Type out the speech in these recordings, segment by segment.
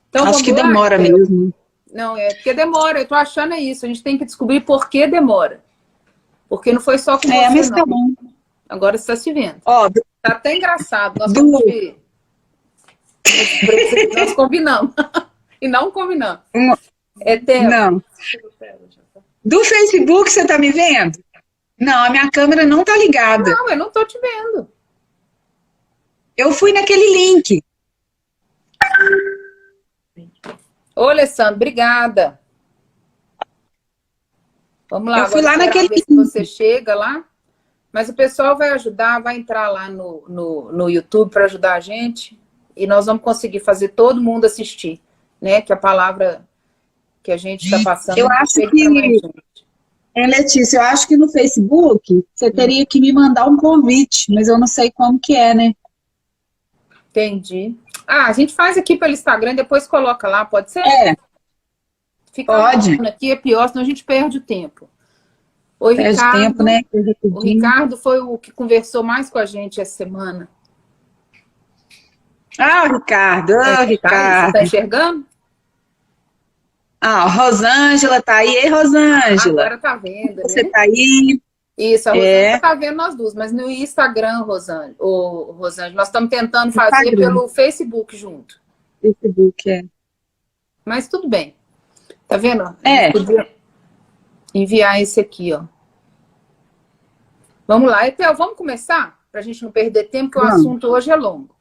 Então, Acho que demora mesmo. Não, é porque demora, eu tô achando isso. A gente tem que descobrir por que demora. Porque não foi só com você, Mas não. tá bom. Agora você está se vendo. Ó, Tá até engraçado. Nós do, vamos nós combinamos. E não combinamos. É Theo. não. Do Facebook, você tá me vendo? Não, a minha câmera não tá ligada. Não, eu não tô te vendo. Eu fui naquele link. Ô, Alessandro, obrigada. Vamos lá, Eu fui agora lá naquele ver se você chega lá. Mas o pessoal vai ajudar, vai entrar lá no YouTube para ajudar a gente. E nós vamos conseguir fazer todo mundo assistir, né? Que a palavra que a gente está passando Eu não acho chega que, para mais gente. Letícia, eu acho que no Facebook você teria que me mandar um convite, mas eu não sei como que é, né? Entendi. Ah, a gente faz aqui pelo Instagram, depois coloca lá, pode ser? Fica Pode. aqui é pior, senão a gente perde o tempo. O Perde Ricardo, tempo, né? o Ricardo foi o que conversou mais com a gente essa semana. Ah, o Ricardo, Você Ricardo. tá enxergando? Ah, Rosângela tá aí. Ei, Rosângela. Agora tá vendo, Você né? tá aí? Isso, a Rosângela tá vendo nós duas, mas no Instagram, Rosângela, nós estamos tentando fazer Instagram. pelo Facebook junto. Facebook, Mas tudo bem. Tá vendo? Podia enviar esse aqui, ó. Vamos lá, Etel, vamos começar? Para a gente não perder tempo, porque o assunto hoje é longo.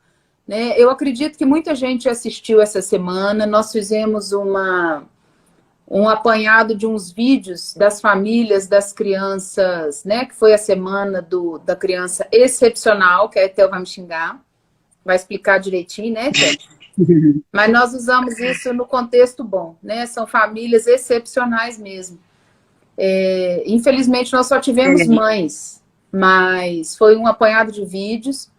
Né? Eu acredito que muita gente assistiu essa semana. Nós fizemos um apanhado de uns vídeos das famílias, das crianças, né? Que foi a semana da criança excepcional, que a Etel vai me xingar. Vai explicar direitinho, né, Etel? Mas nós usamos isso no contexto bom, né? São famílias excepcionais mesmo. Infelizmente, nós só tivemos mães, mas foi um apanhado de vídeos,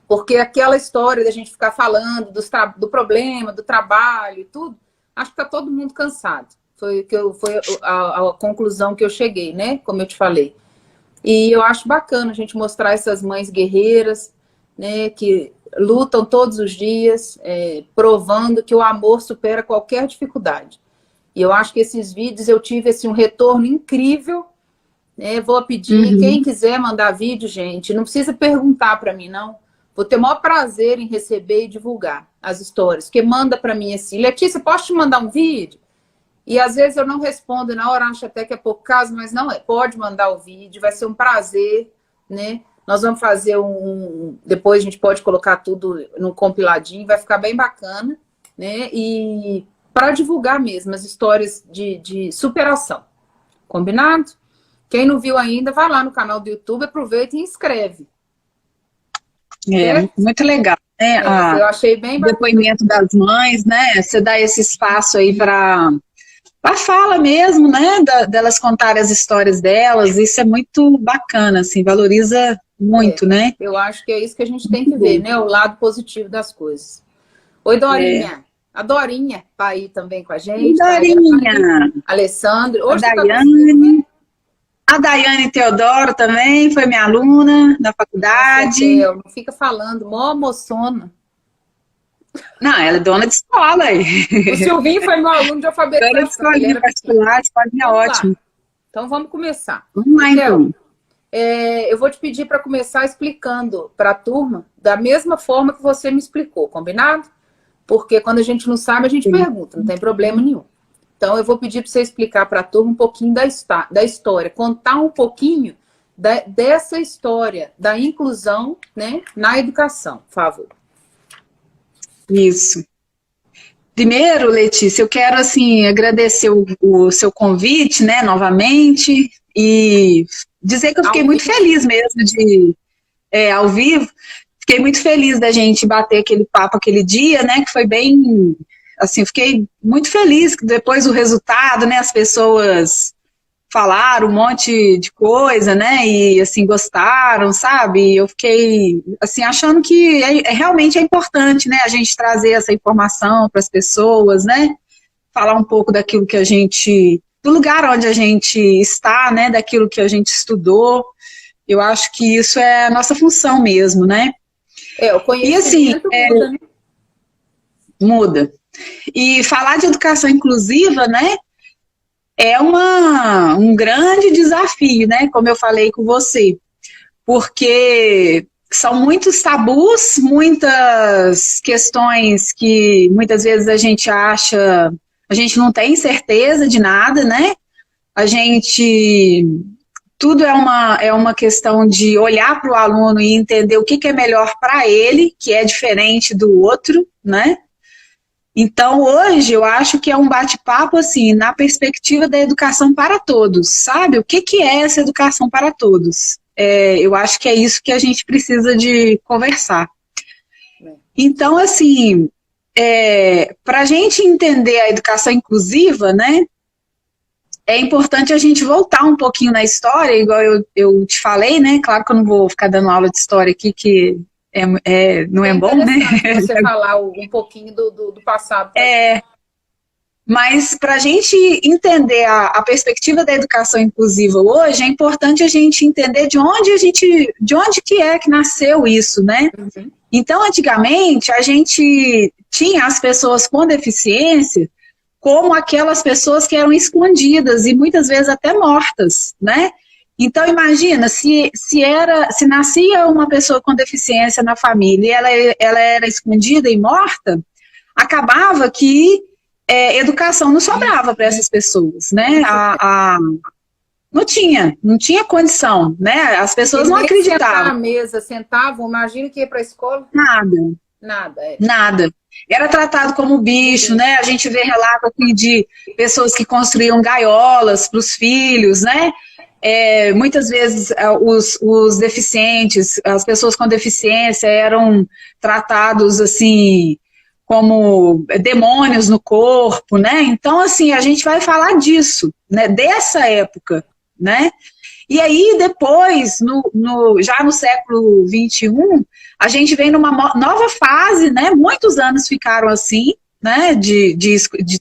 porque aquela história da gente ficar falando do problema, do trabalho e tudo, acho que está todo mundo cansado. Foi a conclusão que eu cheguei, né? Como eu te falei. E eu acho bacana a gente mostrar essas mães guerreiras, né? Que lutam todos os dias, provando que o amor supera qualquer dificuldade. E eu acho que esses vídeos eu tive assim, um retorno incrível. Né? Vou pedir, quem quiser mandar vídeo, gente, não precisa perguntar para mim, não. Vou ter o maior prazer em receber e divulgar as histórias. Porque manda para mim assim, Letícia, posso te mandar um vídeo? E às vezes eu não respondo, na hora acho até que é pouco caso, mas não é. Pode mandar o vídeo, vai ser um prazer, né? Nós vamos fazer depois a gente pode colocar tudo num compiladinho, vai ficar bem bacana, né? E para divulgar mesmo as histórias de superação. Combinado? Quem não viu ainda, vai lá no canal do YouTube, aproveita e inscreve. Muito legal, né? Eu achei bem bacana. O depoimento das mães, né? Você dá esse espaço aí para a fala mesmo, né? Delas contarem as histórias delas, isso é muito bacana, assim, valoriza muito, né? Eu acho que é isso que a gente tem que ver, né? O lado positivo das coisas. Oi, Dorinha. A Dorinha tá aí também com a gente. Dorinha. Alessandro. Hoje a Daiane. A Daiane Teodoro também foi minha aluna da faculdade. Nossa, não fica falando, mó moçona. Não, ela é dona de escola. O Silvinho foi meu aluno de alfabetização. Dona de escolinha particular, escolinha ótima. Então vamos começar. Vamos lá, então. Eu vou te pedir para começar explicando para a turma da mesma forma que você me explicou, combinado? Porque quando a gente não sabe, a gente pergunta, não tem problema nenhum. Então, eu vou pedir para você explicar para a turma um pouquinho da história, contar um pouquinho dessa história da inclusão, né, na educação, por favor. Isso. Primeiro, Letícia, eu quero assim agradecer o seu convite, né, novamente, e dizer que eu fiquei muito feliz mesmo ao vivo. Fiquei muito feliz da gente bater aquele papo aquele dia, né, que foi bem, assim, fiquei muito feliz que depois do resultado, né, as pessoas falaram um monte de coisa, né, e assim, gostaram, sabe, eu fiquei, assim, achando que realmente é importante, né, a gente trazer essa informação para as pessoas, né, falar um pouco daquilo que a gente, do lugar onde a gente está, né, daquilo que a gente estudou, eu acho que isso é a nossa função mesmo, né. O conhecimento muda, né? Muda. E falar de educação inclusiva, né, é um grande desafio, né, como eu falei com você, porque são muitos tabus, muitas questões que muitas vezes a gente não tem certeza de nada, né? Tudo é uma questão de olhar para o aluno e entender o que é melhor para ele, que é diferente do outro, né? Então, hoje, eu acho que é um bate-papo, assim, na perspectiva da educação para todos, sabe? O que é essa educação para todos? Eu acho que é isso que a gente precisa de conversar. Então, assim, para a gente entender a educação inclusiva, né, é importante a gente voltar um pouquinho na história, igual eu te falei, né? Claro que eu não vou ficar dando aula de história aqui, que não é bom, né? Você falar um pouquinho do passado. Mas para a gente entender a perspectiva da educação inclusiva hoje, é importante a gente entender de onde que é que nasceu isso, né? Uhum. Então, antigamente, a gente tinha as pessoas com deficiência como aquelas pessoas que eram escondidas e muitas vezes até mortas, né? Então, imagina, se nascia uma pessoa com deficiência na família e ela era escondida e morta, acabava que educação não sobrava para essas pessoas, né? Não tinha condição, né? As pessoas não acreditavam. Na mesa, sentavam, imagina que ia para a escola? Nada. Era tratado como bicho, né? A gente vê relato aqui de pessoas que construíam gaiolas para os filhos, né? Muitas vezes os deficientes, as pessoas com deficiência eram tratados assim como demônios no corpo, né? Então, assim, a gente vai falar disso, né? Dessa época, né? E aí, depois, já no século XXI, a gente vem numa nova fase, né? Muitos anos ficaram assim, né?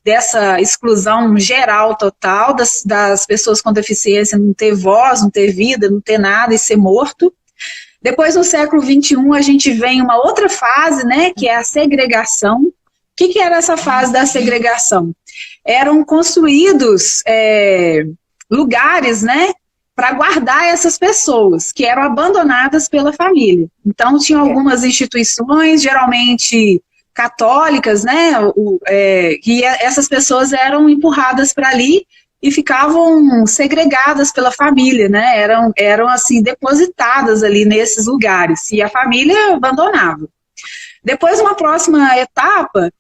Dessa exclusão geral, total, das pessoas com deficiência, não ter voz, não ter vida, não ter nada e ser morto. Depois, no século XXI, a gente vem uma outra fase, né? Que é a segregação. O que era essa fase da segregação? Eram construídos lugares, né? Para guardar essas pessoas que eram abandonadas pela família. Então, tinha algumas instituições, geralmente católicas, né, que essas pessoas eram empurradas para ali e ficavam segregadas pela família, né, eram assim, depositadas ali nesses lugares, e a família abandonava. Depois, uma próxima etapa,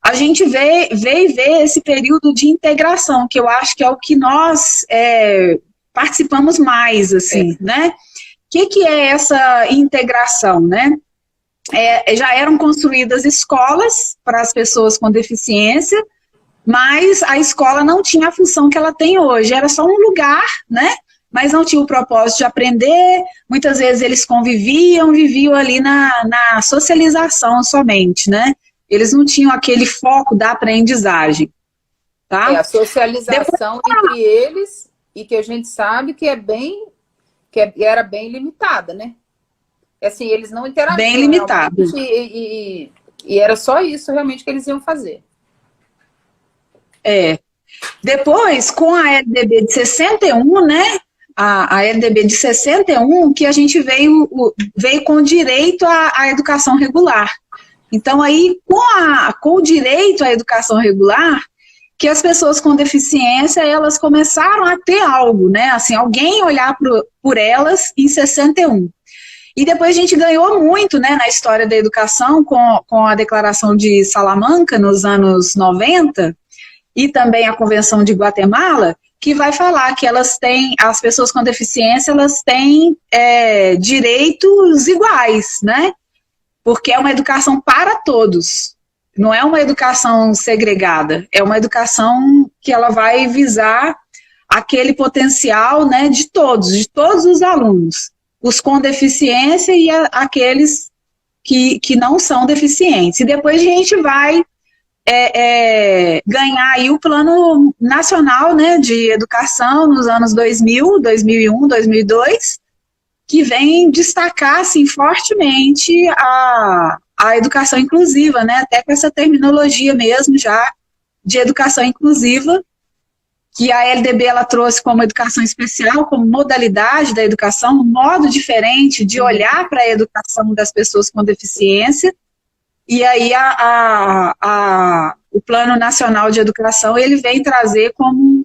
a gente veio ver esse período de integração, que eu acho que é o que nós participamos mais, assim, né? O que é essa integração, né? Já eram construídas escolas para as pessoas com deficiência, mas a escola não tinha a função que ela tem hoje, era só um lugar, né? Mas não tinha o propósito de aprender, muitas vezes eles viviam ali na socialização somente, né? Eles não tinham aquele foco da aprendizagem, tá? A socialização entre eles... E que a gente sabe que era bem limitada, né? Assim, eles não interagiam. Bem limitado. E era só isso realmente que eles iam fazer. Depois, com a LDB de 61, né? A LDB de 61, que a gente veio com o direito à educação regular. Então, aí, com o direito à educação regular, que as pessoas com deficiência, elas começaram a ter algo, né? Assim, alguém olhar por elas em 61. E depois a gente ganhou muito, né, na história da educação com a Declaração de Salamanca, nos anos 90, e também a Convenção de Guatemala, que vai falar que as pessoas com deficiência, elas têm direitos iguais, né? Porque é uma educação para todos. Não é uma educação segregada, é uma educação que ela vai visar aquele potencial, né, de todos os alunos, os com deficiência e aqueles que não são deficientes. E depois a gente vai ganhar aí o Plano Nacional, né, de Educação nos anos 2000, 2001, 2002, que vem destacar assim, fortemente a educação inclusiva, né? Até com essa terminologia mesmo já de educação inclusiva, que a LDB ela trouxe como educação especial, como modalidade da educação, um modo diferente de olhar para a educação das pessoas com deficiência. E aí o Plano Nacional de Educação ele vem trazer como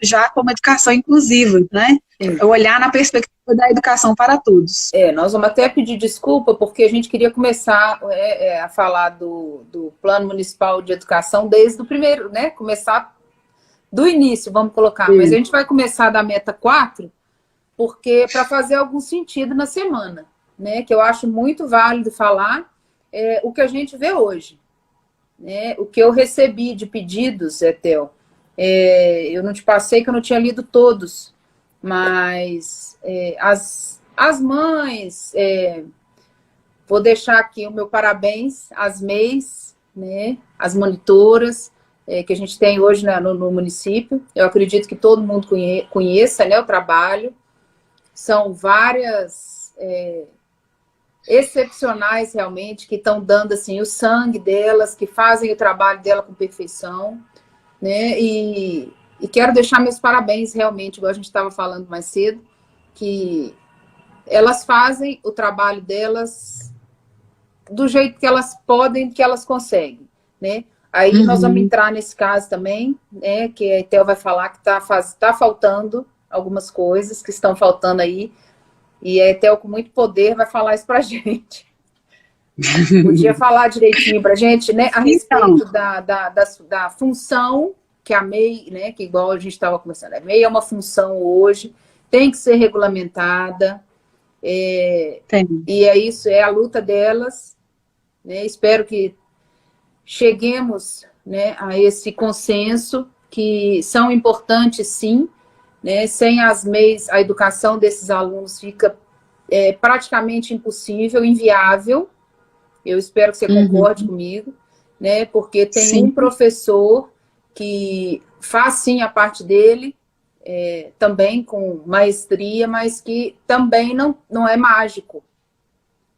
educação inclusiva, né? Olhar na perspectiva da educação para todos. Nós vamos até pedir desculpa, porque a gente queria começar a falar do Plano Municipal de Educação desde o primeiro, né? Começar do início, vamos colocar. Sim. Mas a gente vai começar da meta 4, porque para fazer algum sentido na semana, né? Que eu acho muito válido falar o que a gente vê hoje. Né? O que eu recebi de pedidos, Etel, eu não te passei que eu não tinha lido todos, mas as mães, vou deixar aqui o meu parabéns às MEIs, né? As monitoras, que a gente tem hoje no município. Eu acredito que todo mundo conheça, né, o trabalho. São várias excepcionais realmente, que estão dando assim, o sangue delas, que fazem o trabalho dela com perfeição, né? E quero deixar meus parabéns realmente, igual a gente estava falando mais cedo, que elas fazem o trabalho delas do jeito que elas podem, que elas conseguem, né? Aí nós vamos entrar nesse caso também, né, que a Etel vai falar que tá faltando algumas coisas que estão faltando aí, e a Etel, com muito poder, vai falar isso pra gente. Podia falar direitinho pra gente, né, a respeito da função que a MEI, né, que igual a gente estava conversando, a MEI é uma função hoje, tem que ser regulamentada, e é isso, é a luta delas, né, espero que cheguemos, né, a esse consenso, que são importantes sim, né, sem as MEIs, a educação desses alunos fica praticamente impossível, inviável. Eu espero que você concorde comigo, né, porque tem um professor que faz sim a parte dele, também com maestria, mas que também não é mágico.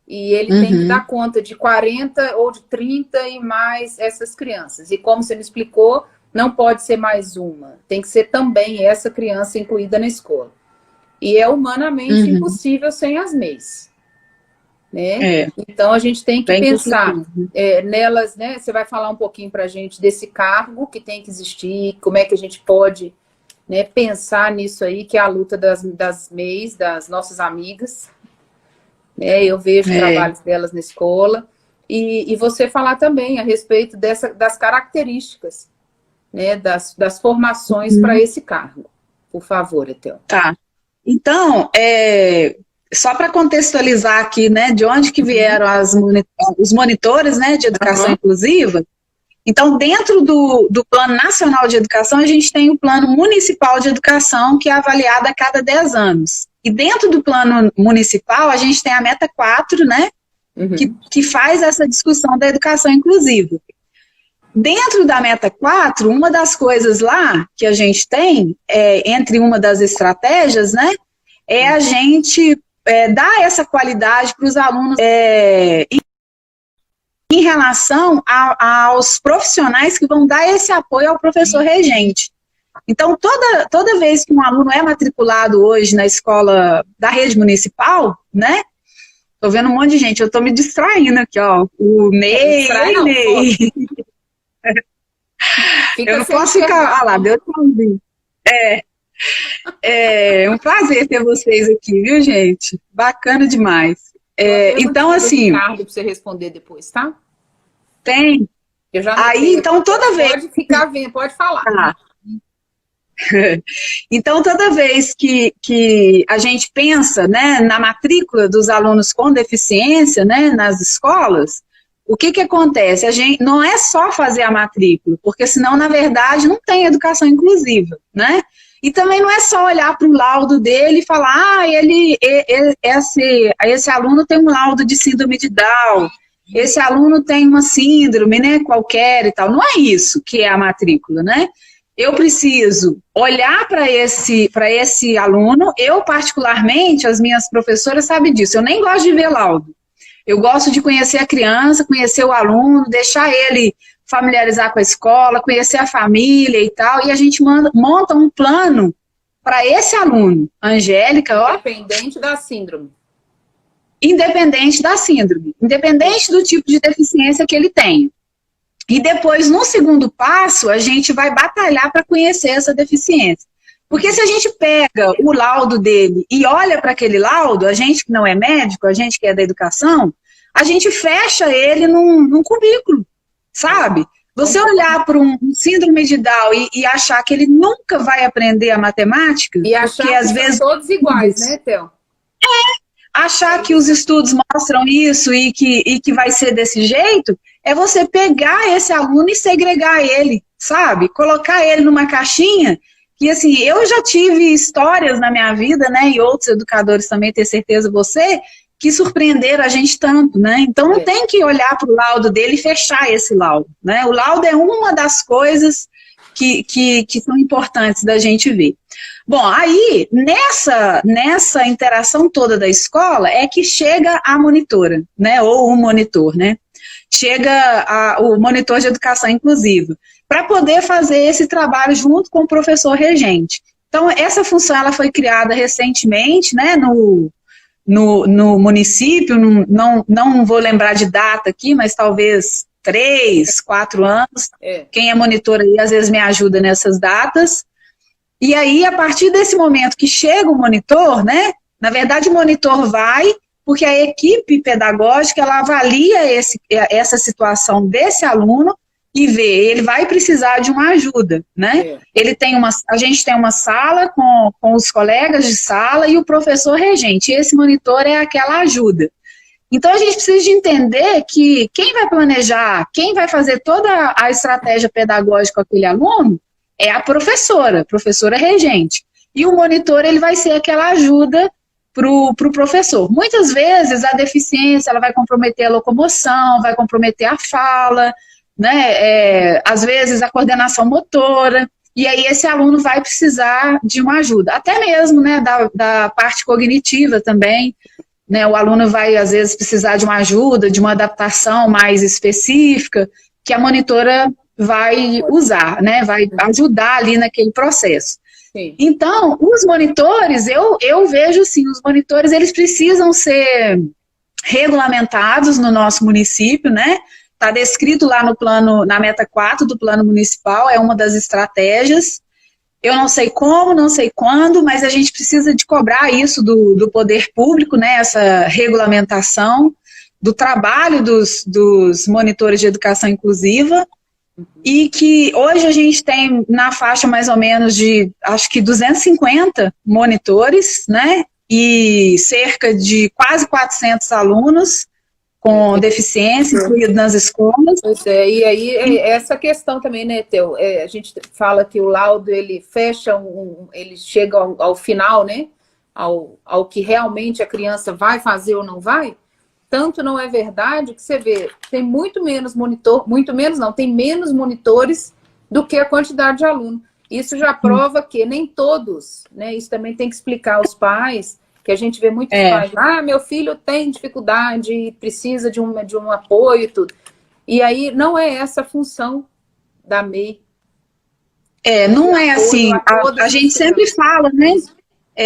E ele tem que dar conta de 40 ou de 30 e mais essas crianças. E como você me explicou, não pode ser mais uma. Tem que ser também essa criança incluída na escola. E é humanamente impossível sem as MEIs. Né? Então, a gente tem que pensar nelas, né? Você vai falar um pouquinho para a gente desse cargo que tem que existir, como é que a gente pode, né, pensar nisso aí, que é a luta das MEIs, das nossas amigas. Eu vejo trabalhos delas na escola, e você falar também a respeito das características, né, das formações para esse cargo. Por favor, Etel. Tá. Então, só para contextualizar aqui, né, de onde que vieram os monitores, né, de educação inclusiva. Então, dentro do Plano Nacional de Educação, a gente tem o Plano Municipal de Educação, que é avaliado a cada 10 anos. E dentro do Plano Municipal, a gente tem a meta 4, né, que faz essa discussão da educação inclusiva. Dentro da meta 4, uma das coisas lá que a gente tem, entre uma das estratégias, né, é a gente dar essa qualidade para os alunos em relação aos profissionais que vão dar esse apoio ao professor regente. Então, toda vez que um aluno é matriculado hoje na escola da rede municipal, né? Tô vendo um monte de gente, eu tô me distraindo aqui, ó. O Ney, Ney. Eu não posso ficar... Ah lá, deu tchauzinho. É um prazer ter vocês aqui, viu, gente? Bacana demais. Então, assim... Ricardo, para você responder depois, tá? Tem. Eu já aí, então, toda vez... Pode ficar vendo, pode falar. Tá. Então, toda vez que a gente pensa, né, na matrícula dos alunos com deficiência, né, nas escolas, o que acontece? A gente não é só fazer a matrícula, porque senão, na verdade, não tem educação inclusiva, né? E também não é só olhar para o laudo dele e falar, esse aluno tem um laudo de síndrome de Down, esse aluno tem uma síndrome, né, qualquer e tal. Não é isso que é a matrícula, né? Eu preciso olhar para esse aluno, eu particularmente, as minhas professoras sabem disso, eu nem gosto de ver laudo. Eu gosto de conhecer a criança, conhecer o aluno, deixar ele familiarizar com a escola, conhecer a família e tal, e a gente monta um plano para esse aluno. Angélica, ó. Independente da síndrome. Independente da síndrome, independente do tipo de deficiência que ele tem. E depois, no segundo passo, a gente vai batalhar para conhecer essa deficiência. Porque se a gente pega o laudo dele e olha para aquele laudo, a gente que não é médico, a gente que é da educação, a gente fecha ele num cubículo, sabe? Você olhar para um síndrome de Down e achar que ele nunca vai aprender a matemática, e achar que às vezes são todos iguais, né, Theo? Achar que os estudos mostram isso e que vai ser desse jeito, é você pegar esse aluno e segregar ele, sabe? Colocar ele numa caixinha, que assim, eu já tive histórias na minha vida, né, e outros educadores também, tenho certeza você, que surpreenderam a gente tanto, né? Então não tem que olhar para o laudo dele e fechar esse laudo, né? O laudo é uma das coisas que são importantes da gente ver. Bom, aí, nessa interação toda da escola, é que chega a monitora, né, ou o monitor, né, chega o monitor de educação inclusiva, para poder fazer esse trabalho junto com o professor regente. Então, essa função, ela foi criada recentemente, né, no município, não vou lembrar de data aqui, mas talvez 3, 4 anos, quem é monitor aí, às vezes me ajuda nessas datas. E aí, a partir desse momento que chega o monitor, né, na verdade o monitor vai, porque a equipe pedagógica, ela avalia essa situação desse aluno e vê, ele vai precisar de uma ajuda, né? A gente tem uma sala com os colegas de sala e o professor regente, e esse monitor é aquela ajuda. Então, a gente precisa de entender que quem vai planejar, quem vai fazer toda a estratégia pedagógica com aquele aluno, é a professora regente. E o monitor, ele vai ser aquela ajuda para o professor. Muitas vezes, a deficiência, ela vai comprometer a locomoção, vai comprometer a fala, né? Às vezes, a coordenação motora, e aí esse aluno vai precisar de uma ajuda. Até mesmo, né, da parte cognitiva também, né? O aluno vai, às vezes, precisar de uma ajuda, de uma adaptação mais específica, que a monitora vai usar, né, vai ajudar ali naquele processo. Sim. Então, os monitores, eu vejo assim, os monitores, eles precisam ser regulamentados no nosso município, né, está descrito lá no plano, na meta 4 do plano municipal, é uma das estratégias. Eu não sei como, não sei quando, mas a gente precisa de cobrar isso do poder público, né, essa regulamentação do trabalho dos monitores de educação inclusiva, e que hoje a gente tem na faixa mais ou menos de, acho que 250 monitores, né, e cerca de quase 400 alunos com deficiência incluídos nas escolas. Pois é, e aí essa questão também, né, Theo, a gente fala que o laudo, ele fecha, ele chega ao final, né, ao que realmente a criança vai fazer ou não vai. Tanto não é verdade que você vê, tem muito menos monitor, muito menos não, tem menos monitores do que a quantidade de aluno. Isso já prova que nem todos, né? Isso também tem que explicar aos pais, que a gente vê muitos pais, meu filho tem dificuldade, precisa de um apoio e tudo. E aí não é essa a função da MEI. Não é assim, a gente sempre fala, né?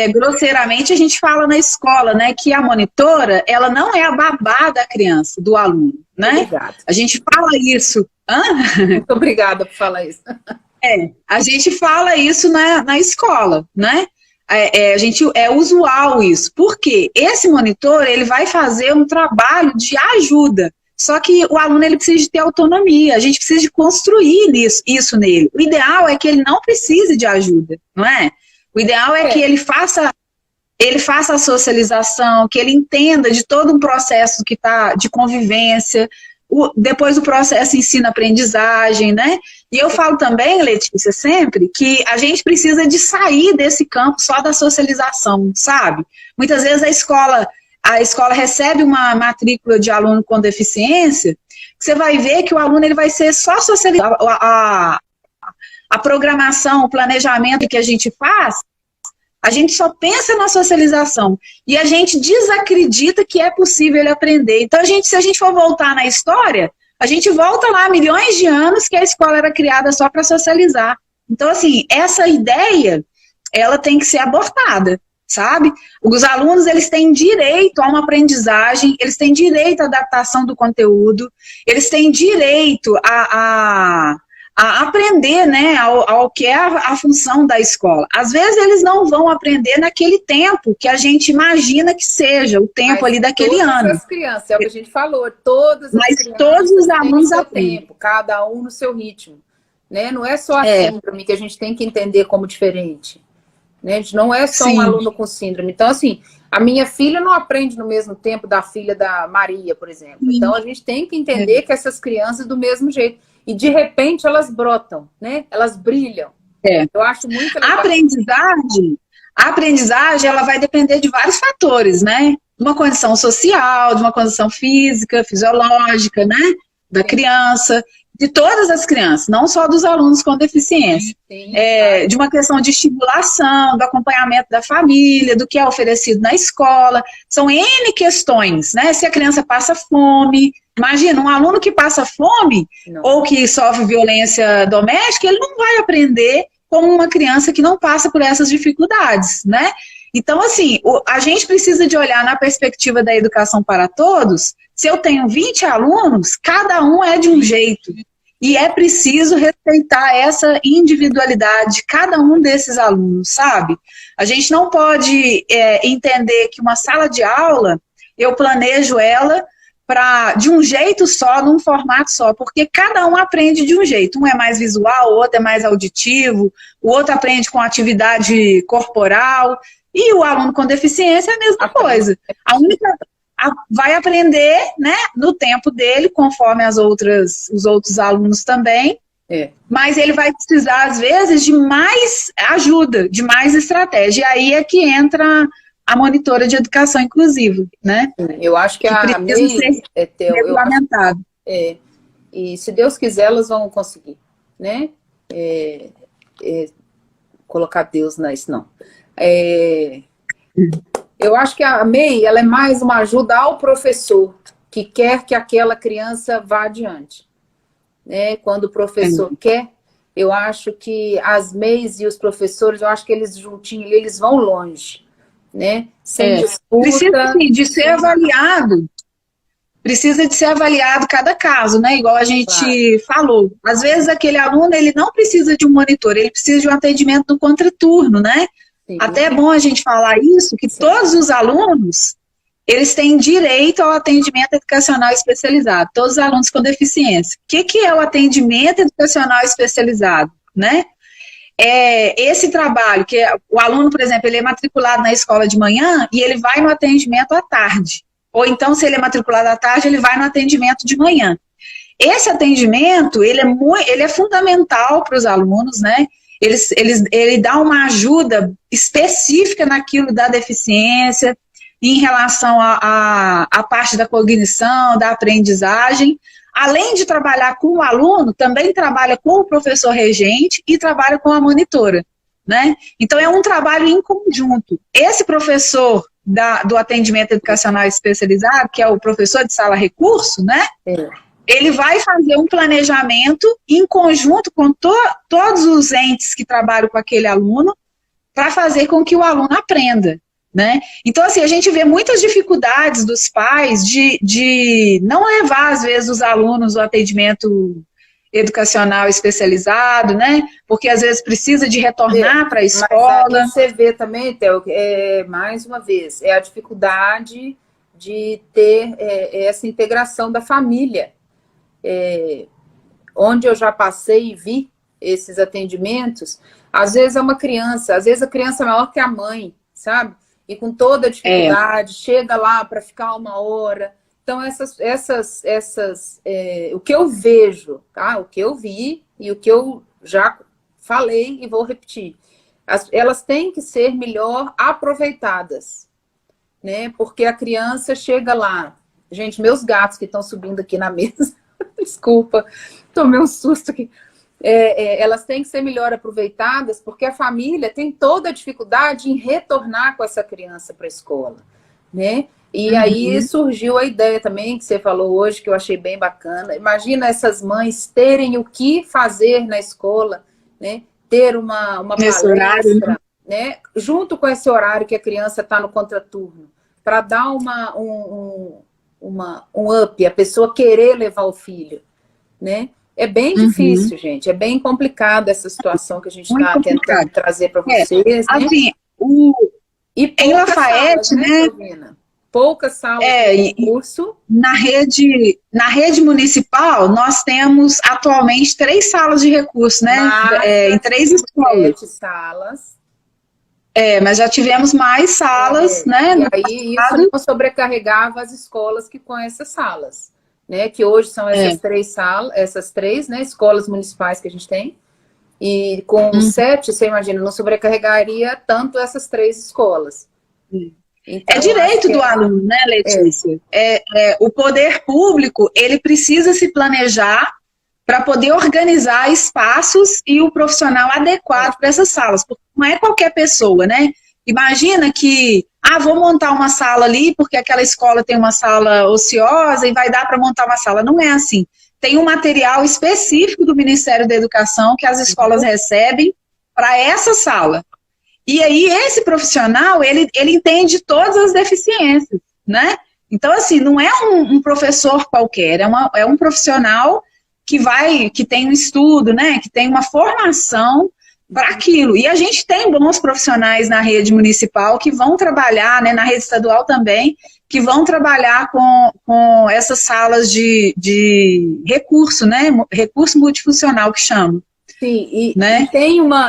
Grosseiramente, a gente fala na escola, né, que a monitora, ela não é a babá da criança, do aluno, né? Obrigada. A gente fala isso. Muito obrigada por falar isso. A gente fala isso na escola, né? É usual isso. Por quê? Esse monitor, ele vai fazer um trabalho de ajuda. Só que o aluno, ele precisa de ter autonomia. A gente precisa de construir isso nele. O ideal é que ele não precise de ajuda, não é? O ideal é que ele faça a socialização, que ele entenda de todo um processo que está de convivência, depois o processo ensino-aprendizagem, né? E eu falo também, Letícia, sempre, que a gente precisa de sair desse campo só da socialização, sabe? Muitas vezes a escola recebe uma matrícula de aluno com deficiência, você vai ver que o aluno ele vai ser só socializado. A programação, o planejamento que a gente faz, A gente só pensa na socialização e a gente desacredita que é possível ele aprender. Então, se a gente for voltar na história, a gente volta lá milhões de anos que a escola era criada só para socializar. Então, assim, essa ideia, ela tem que ser abortada, sabe? Os alunos, eles têm direito a uma aprendizagem, eles têm direito à adaptação do conteúdo, eles têm direito a aprender, né, ao que é a função da escola. Às vezes eles não vão aprender naquele tempo que a gente imagina que seja, o tempo ali daquele ano. Todas as crianças, é o que a gente falou, todas as crianças todos os alunos aprendem. Tempo, cada um no seu ritmo. Né? Não é só a síndrome que a gente tem que entender como diferente. Né? A gente não é só um aluno com síndrome. Então, assim, a minha filha não aprende no mesmo tempo da filha da Maria, por exemplo. Então, a gente tem que entender que essas crianças do mesmo jeito. E, de repente, elas brotam, né? Elas brilham. Eu acho muito legal. A aprendizagem, ela vai depender de vários fatores, né? De uma condição social, de uma condição física, fisiológica, né? Da criança, de todas as crianças, não só dos alunos com deficiência. De uma questão de estimulação, do acompanhamento da família, do que é oferecido na escola. São N questões, né? Se a criança passa fome. Imagina, um aluno que passa fome ou que sofre violência doméstica, ele não vai aprender como uma criança que não passa por essas dificuldades, né? Então, assim, a gente precisa de olhar na perspectiva da educação para todos. Se eu tenho 20 alunos, cada um é de um jeito. E é preciso respeitar essa individualidade de cada um desses alunos, sabe? A gente não pode entender que uma sala de aula, eu planejo ela de um jeito só, num formato só, porque cada um aprende de um jeito. Um é mais visual, o outro é mais auditivo, o outro aprende com atividade corporal, e o aluno com deficiência é a mesma coisa. Vai aprender, né, no tempo dele, conforme os outros alunos também, mas ele vai precisar, às vezes, de mais ajuda, de mais estratégia. E aí é que entra a monitora de educação inclusiva, né? Eu acho que a MEI é regulamentado. E se Deus quiser, elas vão conseguir, né? Colocar Deus nisso, não. Eu acho que a MEI, ela é mais uma ajuda ao professor que quer que aquela criança vá adiante. Né? Quando o professor quer, eu acho que as MEIs e os professores, eu acho que eles juntinhos, eles vão longe. Né? Sem disputa. Precisa de ser avaliado. Precisa de ser avaliado cada caso, né? Igual a gente falou. Às vezes aquele aluno, ele não precisa de um monitor, ele precisa de um atendimento no contraturno, né? Sim. Até é bom a gente falar isso, que todos os alunos, eles têm direito ao atendimento educacional especializado, todos os alunos com deficiência. O que é o atendimento educacional especializado, né? Esse trabalho, que o aluno, por exemplo, ele é matriculado na escola de manhã e ele vai no atendimento à tarde. Ou então, se ele é matriculado à tarde, ele vai no atendimento de manhã. Esse atendimento, ele é fundamental para os alunos, né? Ele dá uma ajuda específica naquilo da deficiência, em relação à parte da cognição, da aprendizagem. Além de trabalhar com o aluno, também trabalha com o professor regente e trabalha com a monitora, né? Então, é um trabalho em conjunto. Esse professor do atendimento educacional especializado, que é o professor de sala recurso, né? Ele vai fazer um planejamento em conjunto com todos os entes que trabalham com aquele aluno para fazer com que o aluno aprenda. Né? Então, assim, a gente vê muitas dificuldades dos pais de não levar, às vezes, os alunos ao atendimento educacional especializado, né? Porque, às vezes, precisa de retornar para a escola. Mas você vê também, Theo, mais uma vez, a dificuldade de ter essa integração da família. Onde eu já passei e vi esses atendimentos, às vezes é uma criança, às vezes a criança é maior que a mãe, sabe? E com toda a dificuldade, chega lá para ficar 1 hora. Então, o que eu vejo, tá? O que eu vi e o que eu já falei e vou repetir. Elas têm que ser melhor aproveitadas, né? Porque a criança chega lá. Gente, meus gatos que estão subindo aqui na mesa, desculpa, tomei um susto aqui. elas têm que ser melhor aproveitadas, porque a família tem toda a dificuldade em retornar com essa criança para a escola, né? E aí surgiu a ideia também, que você falou hoje, que eu achei bem bacana. Imagina essas mães terem o que fazer na escola, né? Ter uma palestra, horário, né? Junto com esse horário que a criança está no contraturno, para dar um up, a pessoa querer levar o filho, né? É bem difícil, gente. É bem complicado essa situação que a gente está tentando trazer para vocês, né? Assim, em Lafayette, salas, né, Silvina? Poucas salas de curso. Na rede municipal, nós temos atualmente 3 salas de recurso, né? Em 3 escolas. 7 salas. Mas já tivemos mais salas, né? E aí isso não sobrecarregava as escolas que com essas salas, né? Que hoje são essas 3 salas, essas 3, né, escolas municipais que a gente tem. E com 7, você imagina, não sobrecarregaria tanto essas 3 escolas. Então, é direito do aluno, né, Letícia? O poder público, ele precisa se planejar para poder organizar espaços e o profissional adequado para essas salas, porque não é qualquer pessoa, né? Imagina que, vou montar uma sala ali, porque aquela escola tem uma sala ociosa e vai dar para montar uma sala. Não é assim. Tem um material específico do Ministério da Educação que as escolas recebem para essa sala. E aí, esse profissional, ele entende todas as deficiências, né? Então, assim, não é um professor qualquer, é um profissional que tem um estudo, né? Que tem uma formação para aquilo. E a gente tem bons profissionais na rede municipal que vão trabalhar, né? Na rede estadual também, que vão trabalhar com essas salas de recurso, né? Recurso multifuncional que chama. Sim, né?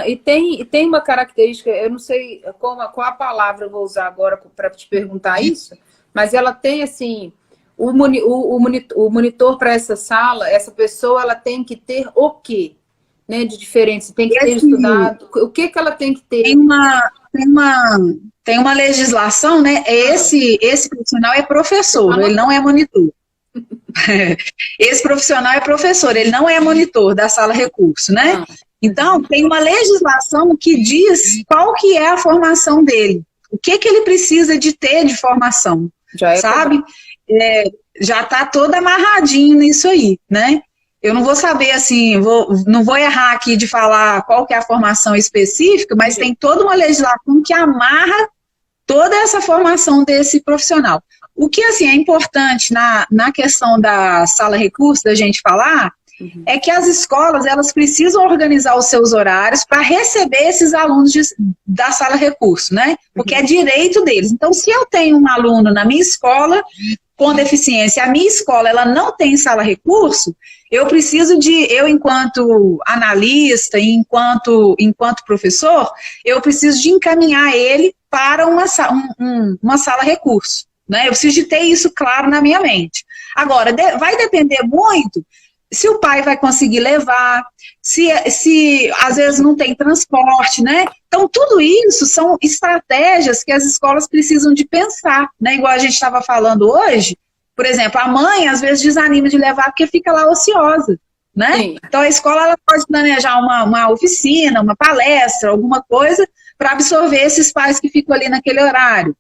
e tem uma característica, eu não sei qual a palavra eu vou usar agora para te perguntar isso, mas ela tem assim, o monitor para essa sala, essa pessoa, ela tem que ter o quê? Né, de diferente, tem que ter estudado, o que ela tem que ter? Tem uma legislação, né? Esse profissional é professor, ele não é monitor. Esse profissional é professor, ele não é monitor da sala recurso, né? Então, tem uma legislação que diz qual que é a formação dele, o que ele precisa de ter de formação, sabe? Já está todo amarradinho nisso aí, né? Eu não vou saber, assim, não vou errar aqui de falar qual que é a formação específica, mas tem toda uma legislação que amarra toda essa formação desse profissional. O que, assim, é importante na questão da sala recurso, da gente falar, é que as escolas, elas precisam organizar os seus horários para receber esses alunos da sala recurso, né? Porque é direito deles. Então, se eu tenho um aluno na minha escola com deficiência, a minha escola, ela não tem sala recurso, eu preciso eu enquanto analista, enquanto professor, eu preciso de encaminhar ele para uma sala recurso. Né? Eu preciso de ter isso claro na minha mente. Agora, vai depender muito se o pai vai conseguir levar, se às vezes não tem transporte, né? Então, tudo isso são estratégias que as escolas precisam de pensar, né? Igual a gente estava falando hoje, por exemplo, a mãe às vezes desanima de levar porque fica lá ociosa, né? Sim. Então, a escola ela pode planejar uma oficina, uma palestra, alguma coisa para absorver esses pais que ficam ali naquele horário.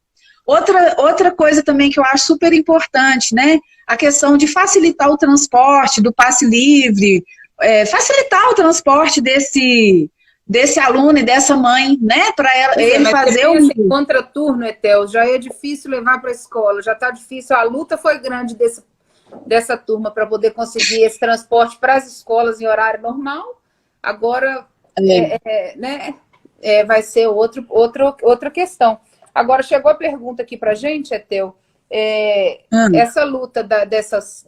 Outra coisa também que eu acho super importante, né? A questão de facilitar o transporte, do passe livre, facilitar o transporte desse aluno e dessa mãe, né? Para ele fazer um contraturno, Etel, já é difícil levar para a escola, já está difícil, a luta foi grande dessa turma para poder conseguir esse transporte para as escolas em horário normal. Agora, né? Vai ser outra questão. Agora, chegou a pergunta aqui para a gente, Etel, essa luta dessas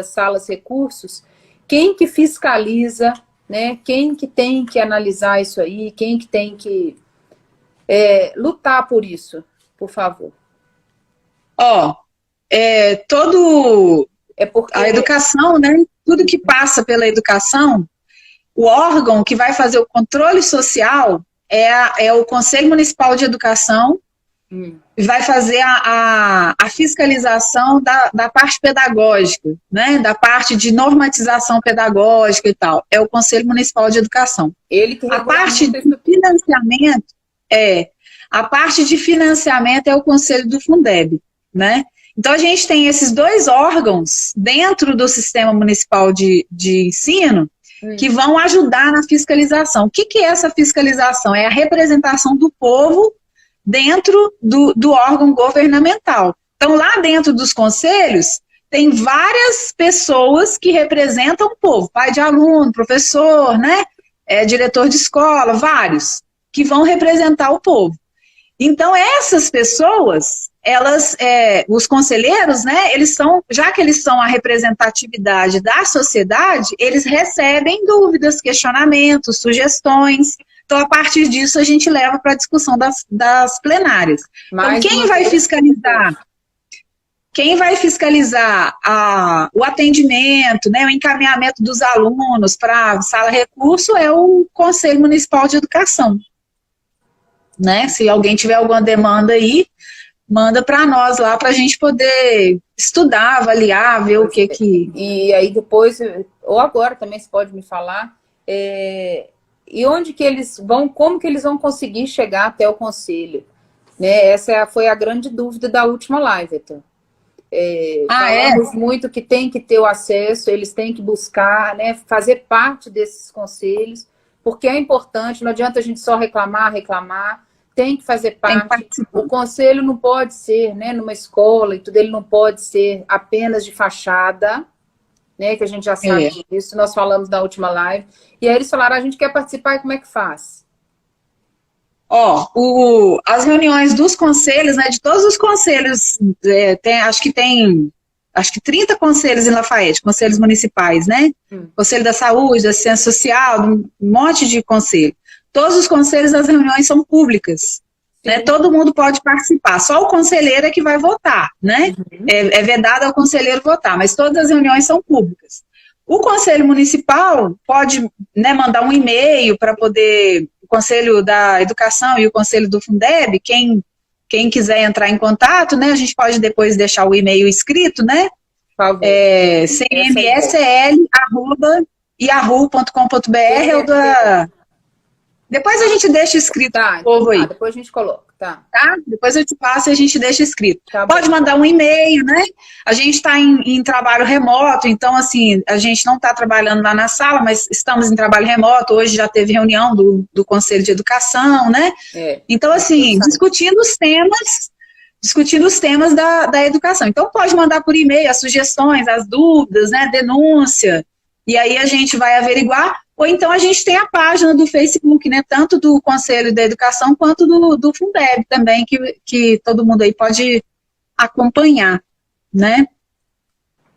salas recursos, quem que fiscaliza, né? Quem que tem que analisar isso aí, quem que tem que lutar por isso, por favor? A educação, né? Tudo que passa pela educação, o órgão que vai fazer o controle social é o Conselho Municipal de Educação vai fazer a fiscalização da parte pedagógica, né? Da parte de normatização pedagógica e tal. É o Conselho Municipal de Educação. Ele que a parte de financiamento é o Conselho do Fundeb, né? Então, a gente tem esses dois órgãos dentro do Sistema Municipal de Ensino que vão ajudar na fiscalização. O que é essa fiscalização? É a representação do povo dentro do órgão governamental. Então, lá dentro dos conselhos, tem várias pessoas que representam o povo, pai de aluno, professor, né? Diretor de escola, vários, que vão representar o povo. Então, essas pessoas, os conselheiros, né, já que eles são a representatividade da sociedade, eles recebem dúvidas, questionamentos, sugestões. Então, a partir disso, a gente leva para a discussão das plenárias. Então, quem vai fiscalizar? Quem vai fiscalizar o atendimento, né, o encaminhamento dos alunos para a sala recurso é o Conselho Municipal de Educação. Né? Se alguém tiver alguma demanda aí, manda para nós lá para a gente poder estudar, avaliar, ver o que. E aí depois, ou agora também você pode me falar, e onde que eles vão, como que eles vão conseguir chegar até o conselho? Né? Essa foi a grande dúvida da última live, então. Falamos muito que tem que ter o acesso, eles têm que buscar, né, fazer parte desses conselhos, porque é importante, não adianta a gente só reclamar, tem que fazer parte. O conselho não pode ser, né, numa escola e tudo, ele não pode ser apenas de fachada, né, que a gente já sabe disso, nós falamos na última live. E aí eles falaram, a gente quer participar e como é que faz? As reuniões dos conselhos, né, de todos os conselhos, acho que 30 conselhos em Lafayette, conselhos municipais, né? Conselho da Saúde, da Assistência Social, um monte de conselho. Todos os conselhos, as reuniões são públicas, né? Todo mundo pode participar, só o conselheiro é que vai votar, né? É vedado ao conselheiro votar, mas todas as reuniões são públicas. O Conselho Municipal pode, né, mandar um e-mail para poder, o Conselho da Educação e o Conselho do Fundeb, quem quiser entrar em contato, né, a gente pode depois deixar o e-mail escrito, né? cmsl@yahoo.com.br é o da... Depois a gente deixa escrito pro povo aí. Depois a gente coloca, tá? Depois eu te passo e a gente deixa escrito. Pode bom. mandar um e-mail, né? A gente está em trabalho remoto, então, assim, a gente não está trabalhando lá na sala, mas estamos em trabalho remoto. Hoje já teve reunião do Conselho de Educação, né? Então, assim, discutindo os temas da educação. Então, pode mandar por e-mail as sugestões, as dúvidas, né? Denúncia, e aí a gente vai averiguar. Ou então a gente tem a página do Facebook, né, tanto do Conselho da Educação quanto do Fundeb também, que todo mundo aí pode acompanhar, né?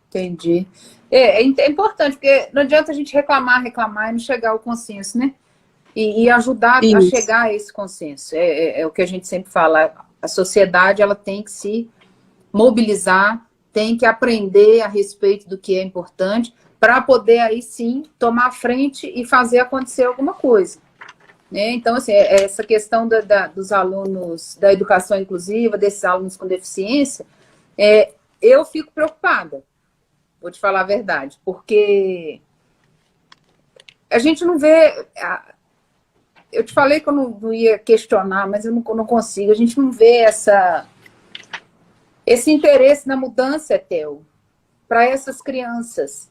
Entendi. É importante, porque não adianta a gente reclamar e não chegar ao consenso, né? E ajudar a chegar a esse consenso. É o que a gente sempre fala, a sociedade ela tem que se mobilizar, tem que aprender a respeito do que é importante, para poder aí sim tomar a frente e fazer acontecer alguma coisa. Né? Então, assim, essa questão dos alunos da educação inclusiva, desses alunos com deficiência, eu fico preocupada, vou te falar a verdade, porque a gente não vê... Eu te falei que eu não ia questionar, mas eu não consigo, a gente não vê esse interesse na mudança, Theo, para essas crianças.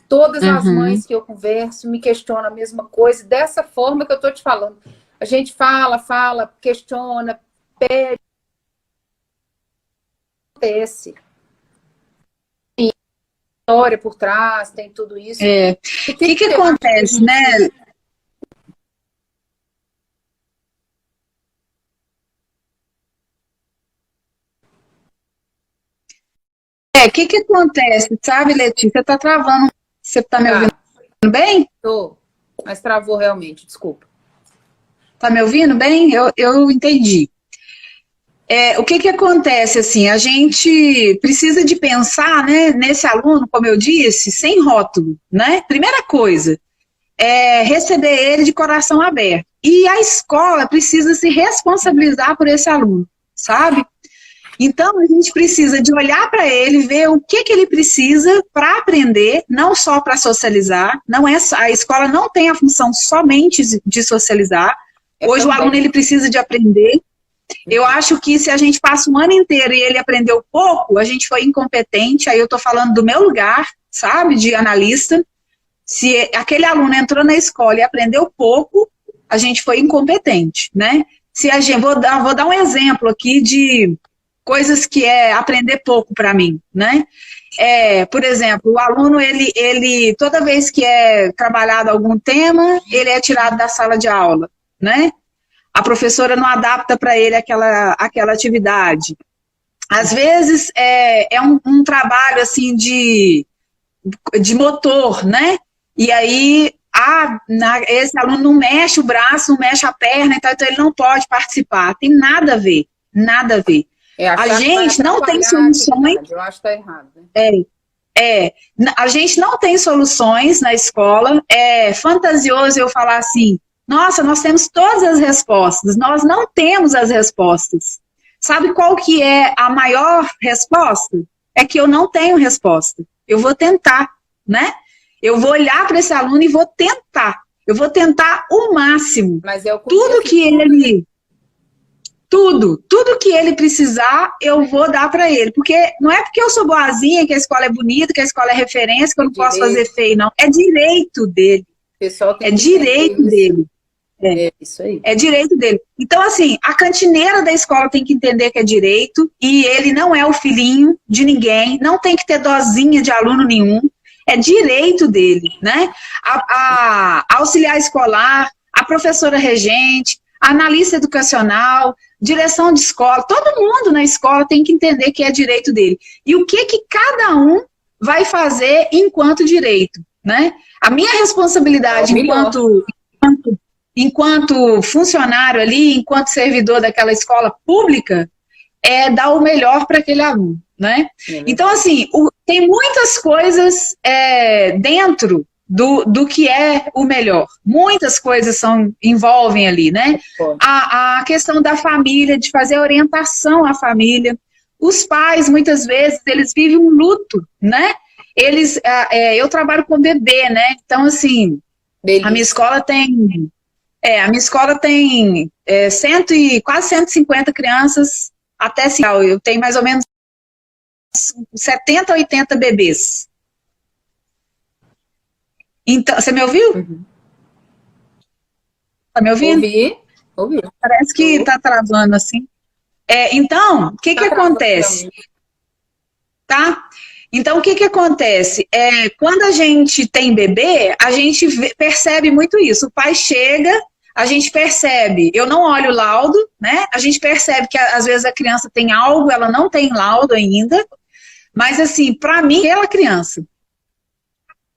Todas as mães que eu converso me questionam a mesma coisa, dessa forma que eu estou te falando. A gente fala, questiona, pede, acontece. Tem história por trás, tem tudo isso. O que acontece, né? O que acontece, sabe, Letícia? Você tá travando. Você tá me ouvindo bem? Tô, mas travou realmente, desculpa. Tá me ouvindo bem? Eu entendi. O que acontece, assim, a gente precisa de pensar, né, nesse aluno, como eu disse, sem rótulo, né? Primeira coisa, receber ele de coração aberto. E a escola precisa se responsabilizar por esse aluno, sabe? Então, a gente precisa de olhar para ele, ver o que ele precisa para aprender, não só para socializar. Não é, a escola não tem a função somente de socializar. Hoje o aluno ele precisa de aprender. Eu acho que se a gente passa um ano inteiro e ele aprendeu pouco, a gente foi incompetente. Aí eu estou falando do meu lugar, sabe, de analista. Se aquele aluno entrou na escola e aprendeu pouco, a gente foi incompetente, né? Se a gente, vou dar um exemplo aqui de coisas que é aprender pouco para mim, né? Por exemplo, o aluno, ele toda vez que é trabalhado algum tema, ele é tirado da sala de aula, né? A professora não adapta para ele aquela atividade. Às vezes, é um trabalho, assim, de motor, né? E aí, esse aluno não mexe o braço, não mexe a perna, então ele não pode participar. Tem nada a ver, nada a ver. A gente não tem soluções. Eu acho que está errado. Né? A gente não tem soluções na escola. É fantasioso eu falar assim, nossa, nós temos todas as respostas. Nós não temos as respostas. Sabe qual que é a maior resposta? É que eu não tenho resposta. Eu vou tentar, né? Eu vou olhar para esse aluno e vou tentar. Eu vou tentar o máximo. Mas é o tudo que ele precisar, eu vou dar para ele. Porque não é porque eu sou boazinha, que a escola é bonita, que a escola é referência, que eu não posso fazer feio, não. É direito dele. É direito dele. Isso aí. É direito dele. Então, assim, a cantineira da escola tem que entender que é direito, e ele não é o filhinho de ninguém, não tem que ter dosinha de aluno nenhum, é direito dele, né? A auxiliar escolar, a professora regente, a analista educacional, direção de escola, todo mundo na escola tem que entender que é direito dele. E o que cada um vai fazer enquanto direito, né? A minha responsabilidade enquanto funcionário ali, enquanto servidor daquela escola pública, é dar o melhor para aquele aluno, né? Então, assim, tem muitas coisas dentro do que é o melhor. Muitas coisas envolvem ali, né? A questão da família, de fazer orientação à família. Os pais, muitas vezes, eles vivem um luto, né? Eu trabalho com bebê, né? Então, assim, a minha escola tem... quase 150 crianças até 5 anos. Eu tenho mais ou menos 70, 80 bebês. Então, você me ouviu? Uhum. Tá me ouvindo? Ouvi. Parece que tá travando assim. Então, o que acontece? Tá? Então, o que acontece? Quando a gente tem bebê, a gente percebe muito isso. O pai chega, a gente percebe, eu não olho o laudo, né? A gente percebe que às vezes a criança tem algo, ela não tem laudo ainda, mas assim, para mim, aquela criança,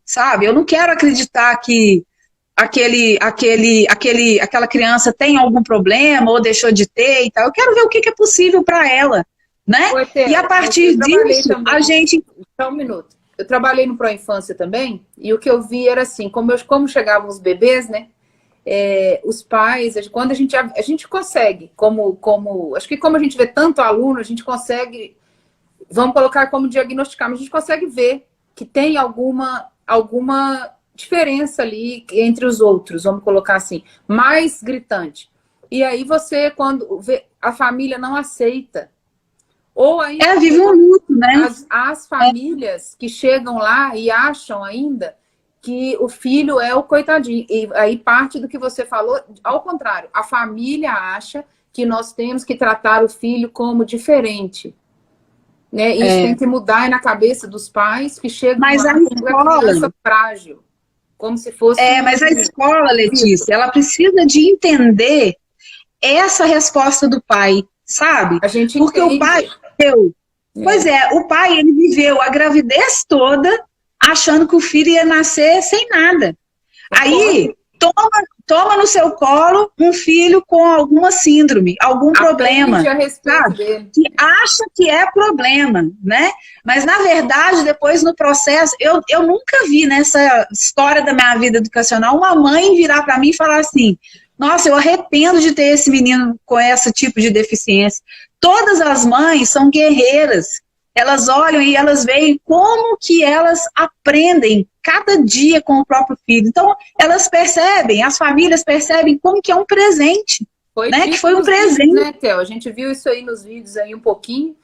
sabe? Eu não quero acreditar que aquela criança tem algum problema ou deixou de ter e tal. Eu quero ver o que é possível para ela, né? E a partir disso, a gente... Só um minuto. Eu trabalhei no Pró-Infância também, e o que eu vi era assim, como chegavam os bebês, né? Os pais, quando a gente consegue, acho que como a gente vê tanto aluno, a gente consegue, vamos colocar como diagnosticar, mas a gente consegue ver que tem alguma diferença ali entre os outros, vamos colocar assim, mais gritante. E aí você, quando vê, a família não aceita, ou ainda vive um luto, né? As famílias que chegam lá e acham ainda que o filho é o coitadinho. E aí parte do que você falou, ao contrário, a família acha que nós temos que tratar o filho como diferente. Né? Isso tem que mudar na cabeça dos pais que chegam lá com uma criança frágil. Como se fosse... mas a escola, Letícia, ela precisa de entender essa resposta do pai, sabe? A gente porque entende. O pai... Pois o pai, ele viveu a gravidez toda achando que o filho ia nascer sem nada. Aí, toma no seu colo um filho com alguma síndrome, algum problema, sabe? Que acha que é problema, né? Mas, na verdade, depois no processo, eu nunca vi nessa história da minha vida educacional uma mãe virar para mim e falar assim, nossa, eu arrependo de ter esse menino com esse tipo de deficiência. todas as mães são guerreiras. Elas olham e elas veem como que elas aprendem cada dia com o próprio filho. Então, elas percebem, as famílias percebem como que é um presente, né? Que foi um presente. Vídeos, né, Theo? A gente viu isso aí nos vídeos aí um pouquinho.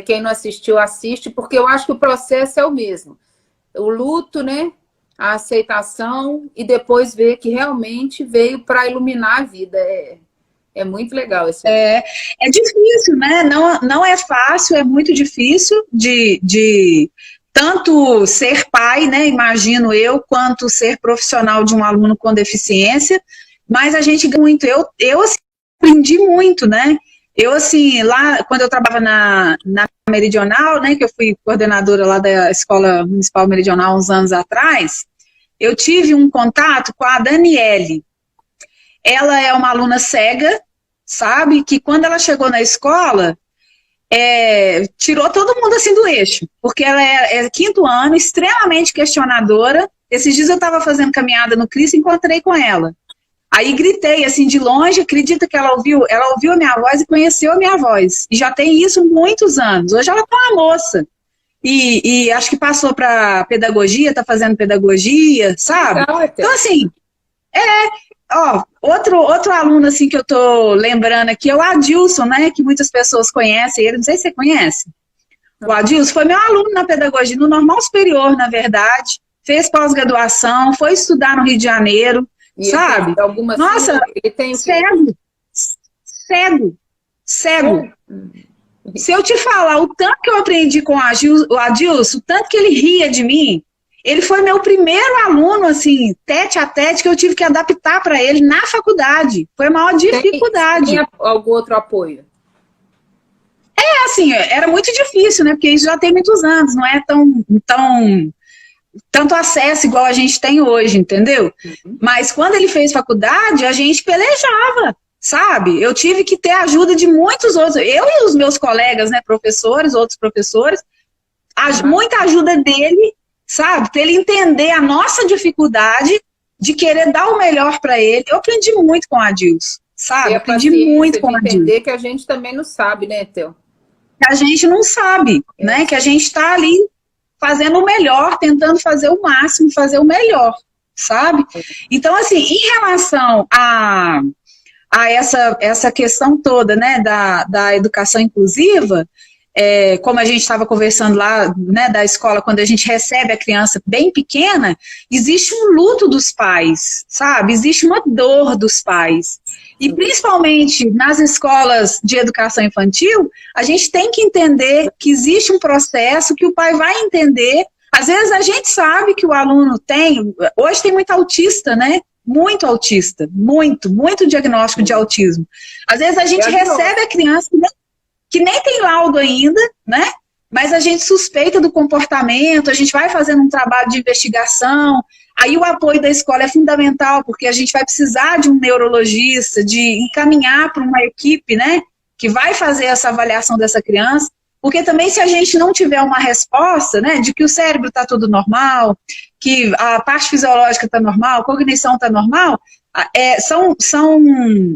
Quem não assistiu, assiste, porque eu acho que o processo é o mesmo. O luto, né? A aceitação e depois ver que realmente veio para iluminar a vida. É muito legal esse vídeo. É difícil, né? Não é fácil, é muito difícil de tanto ser pai, né? Imagino eu, quanto ser profissional de um aluno com deficiência, mas a gente ganha muito. Eu assim, aprendi muito, né? Eu, assim, lá, quando eu trabalhava na Meridional, né, que eu fui coordenadora lá da Escola Municipal Meridional uns anos atrás, eu tive um contato com a Daniele. Ela é uma aluna cega, sabe, que quando ela chegou na escola, tirou todo mundo assim do eixo, porque ela é 5º ano, extremamente questionadora. Esses dias eu estava fazendo caminhada no Cristo e encontrei com ela. Aí gritei assim de longe, acredita que ela ouviu a minha voz e conheceu a minha voz. E já tem isso muitos anos. Hoje ela tá uma moça. E acho que passou para pedagogia, tá fazendo pedagogia, sabe? Então, assim, outro aluno assim que eu tô lembrando aqui é o Adilson, né? Que muitas pessoas conhecem ele, não sei se você conhece. O Adilson foi meu aluno na pedagogia, no Normal Superior, na verdade. Fez pós-graduação, foi estudar no Rio de Janeiro. E sabe? Nossa, ele tem cego. Se eu te falar o tanto que eu aprendi com o Adilson, o tanto que ele ria de mim, ele foi meu primeiro aluno, assim, tete a tete, que eu tive que adaptar para ele na faculdade. Foi a maior dificuldade. Tem algum outro apoio? Assim, era muito difícil, né? Porque isso já tem muitos anos, não é tanto acesso igual a gente tem hoje, entendeu? Mas quando ele fez faculdade, a gente pelejava, sabe? Eu tive que ter a ajuda de muitos outros, eu e os meus colegas, né, professores, outros professores, muita ajuda dele, sabe? Para ele entender a nossa dificuldade de querer dar o melhor para ele. Eu aprendi muito com a Adilson, sabe? Aprendi muito com a Adilson. Entender que a gente também não sabe, né, Theo? Que a gente não sabe, né? Que a gente está ali fazendo o melhor, tentando fazer o máximo, fazer o melhor, sabe? Então, assim, em relação a essa questão toda, né, da educação inclusiva, como a gente estava conversando lá, né, da escola, quando a gente recebe a criança bem pequena, existe um luto dos pais, sabe? Existe uma dor dos pais. E principalmente nas escolas de educação infantil, a gente tem que entender que existe um processo que o pai vai entender. Às vezes a gente sabe que o aluno hoje tem muito autista, né? Muito autista, muito diagnóstico de autismo. Às vezes a gente recebe a criança que nem tem laudo ainda, né? Mas a gente suspeita do comportamento, a gente vai fazendo um trabalho de investigação. Aí o apoio da escola é fundamental, porque a gente vai precisar de um neurologista, de encaminhar para uma equipe, né, que vai fazer essa avaliação dessa criança, porque também se a gente não tiver uma resposta, né, de que o cérebro está tudo normal, que a parte fisiológica está normal, a cognição está normal, são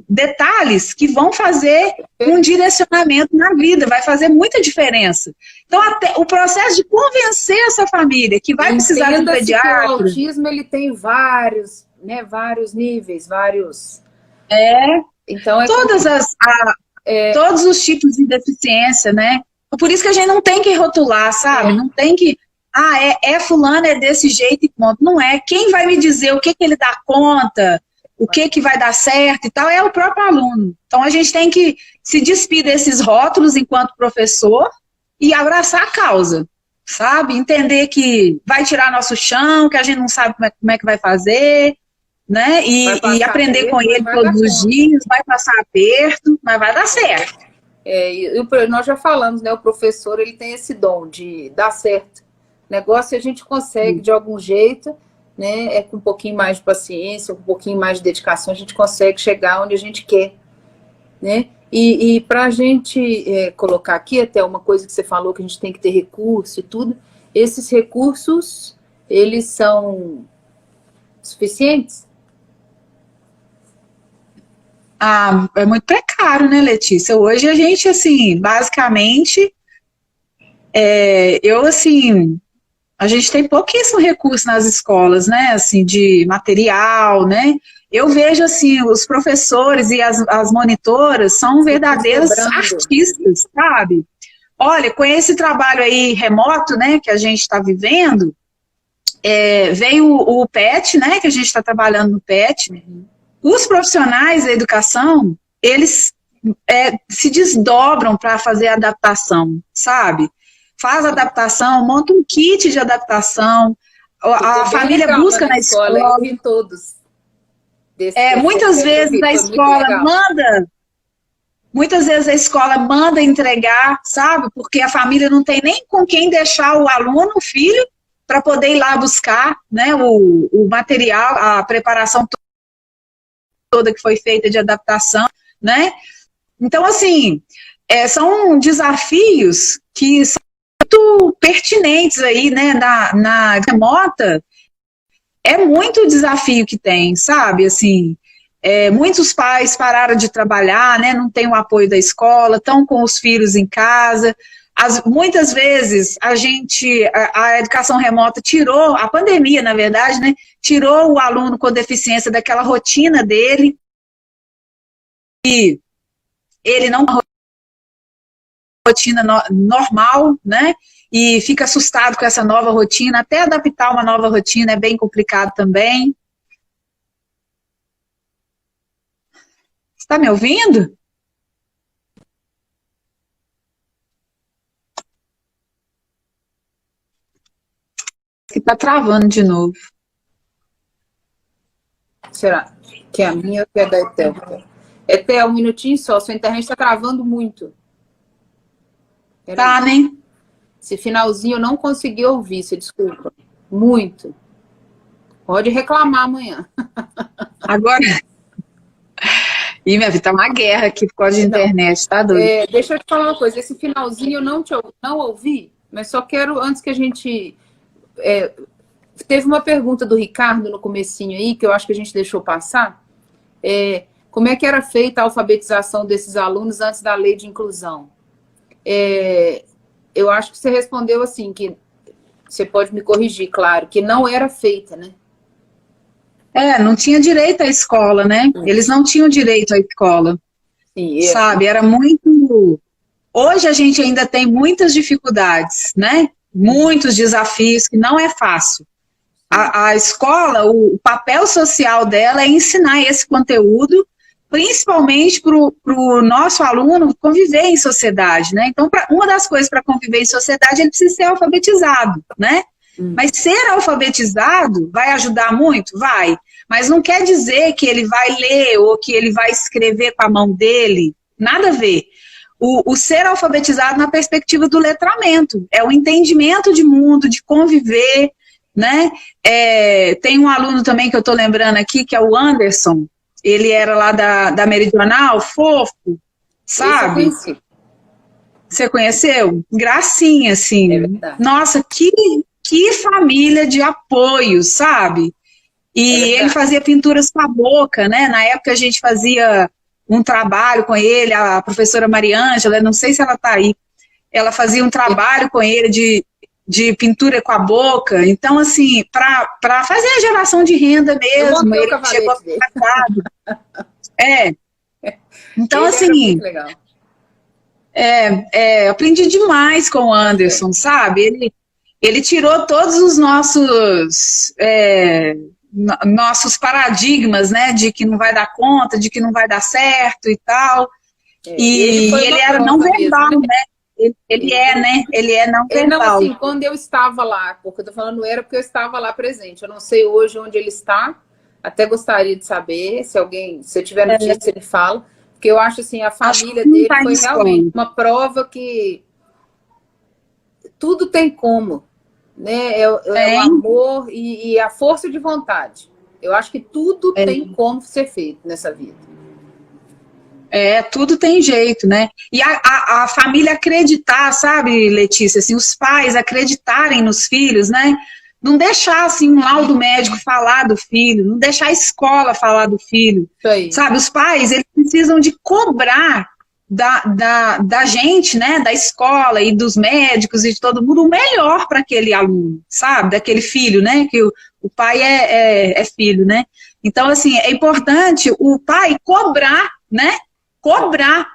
detalhes que vão fazer um direcionamento na vida, vai fazer muita diferença. Então, até o processo de convencer essa família que vai precisar de um pediatra... O autismo, ele tem vários, né, vários níveis, vários... Então, todos os tipos de deficiência, né? Por isso que a gente não tem que rotular, sabe? Não tem que... fulano é desse jeito e ponto. Não é. Quem vai me dizer o que ele dá conta, o que vai dar certo e tal, é o próprio aluno. Então, a gente tem que se despir desses rótulos enquanto professor e abraçar a causa, sabe? Entender que vai tirar nosso chão, que a gente não sabe como é que vai fazer, né? E aprender com ele todos os dias, vai passar aperto, mas vai dar certo. Nós já falamos, né? O professor, ele tem esse dom de dar certo. O negócio a gente consegue, de algum jeito, né? Com um pouquinho mais de paciência, com um pouquinho mais de dedicação, a gente consegue chegar onde a gente quer, né? E para a gente colocar aqui, até uma coisa que você falou, que a gente tem que ter recurso e tudo, esses recursos, eles são suficientes? Ah, é muito precário, né, Letícia? Hoje a gente, assim, basicamente, assim, a gente tem pouquíssimo recurso nas escolas, né, assim, de material, né? Eu vejo, assim, os professores e as monitoras são verdadeiros Quebrando. artistas, sabe? Olha, com esse trabalho aí remoto, né, que a gente está vivendo, veio o PET, né, que a gente está trabalhando no PET. Os profissionais da educação, eles se desdobram para fazer a adaptação, sabe? Faz a adaptação, monta um kit de adaptação, a família busca na escola. Eu vi todos. Muitas vezes a escola manda, muitas vezes a escola manda entregar, sabe? Porque a família não tem nem com quem deixar o aluno, o filho, para poder ir lá buscar, né, o material, a preparação toda que foi feita de adaptação, né? Então, assim, são desafios que são muito pertinentes aí, né, na remota. É muito desafio que tem, sabe? Assim, muitos pais pararam de trabalhar, né, não tem o apoio da escola, estão com os filhos em casa. Muitas vezes a educação remota tirou, a pandemia, na verdade, né, tirou o aluno com deficiência daquela rotina dele, e ele não tem uma rotina normal, né, e fica assustado com essa nova rotina, até adaptar uma nova rotina é bem complicado também. Está me ouvindo? Que está travando de novo. Será que é a minha ou que é da Etel? Etel, um minutinho só, sua internet está travando muito. Tá, né? Esse finalzinho eu não consegui ouvir, se desculpa. Muito. Pode reclamar amanhã. Agora... Ih, minha vida, tá uma guerra aqui por causa de internet, tá doido? Deixa eu te falar uma coisa, esse finalzinho eu não ouvi, mas só quero, antes que a gente... teve uma pergunta do Ricardo no comecinho aí, que eu acho que a gente deixou passar. Como é que era feita a alfabetização desses alunos antes da lei de inclusão? Eu acho que você respondeu assim, que você pode me corrigir, claro, que não era feita, né? Não tinha direito à escola, né? Eles não tinham direito à escola. Sim, sabe? Era muito... Hoje a gente ainda tem muitas dificuldades, né? Muitos desafios, que não é fácil. A escola, o papel social dela é ensinar esse conteúdo, principalmente para o nosso aluno conviver em sociedade, né? Então, uma das coisas para conviver em sociedade, ele precisa ser alfabetizado, né? Mas ser alfabetizado vai ajudar muito? Vai. Mas não quer dizer que ele vai ler ou que ele vai escrever com a mão dele. Nada a ver. O ser alfabetizado na perspectiva do letramento. É o entendimento de mundo, de conviver, né? Tem um aluno também que eu estou lembrando aqui, que é o Anderson. Ele era lá da Meridional, fofo, sabe? Você conheceu? Gracinha, assim. Nossa, que família de apoio, sabe? E ele fazia pinturas com a boca, né? Na época a gente fazia um trabalho com ele, a professora Mariângela, não sei se ela está aí, ela fazia um trabalho com ele de pintura com a boca. Então, assim, para fazer a geração de renda mesmo, ele chegou a ficar casado. Então, ele assim... Legal. Aprendi demais com o Anderson, sabe? Ele tirou todos os nossos paradigmas, né, de que não vai dar conta, de que não vai dar certo e tal. E ele era não verbal, mesmo, né? Ele é não verbal. Não, assim, quando eu estava lá, porque eu tô falando era porque eu estava lá presente. Eu não sei hoje onde ele está, até gostaria de saber, se eu tiver notícia, ele fala. Porque eu acho assim, a família dele foi realmente uma prova que tudo tem como, né? É o amor e a força de vontade. Eu acho que tudo tem como ser feito nessa vida. Tudo tem jeito, né? E a família acreditar, sabe, Letícia? Assim, os pais acreditarem nos filhos, né? não deixar assim, um laudo médico falar do filho, não deixar a escola falar do filho. Sabe, os pais, eles precisam de cobrar da gente, né, da escola e dos médicos e de todo mundo o melhor para aquele aluno, sabe, daquele filho, né, que o pai é filho, né. Então, assim, é importante o pai cobrar, né, cobrar.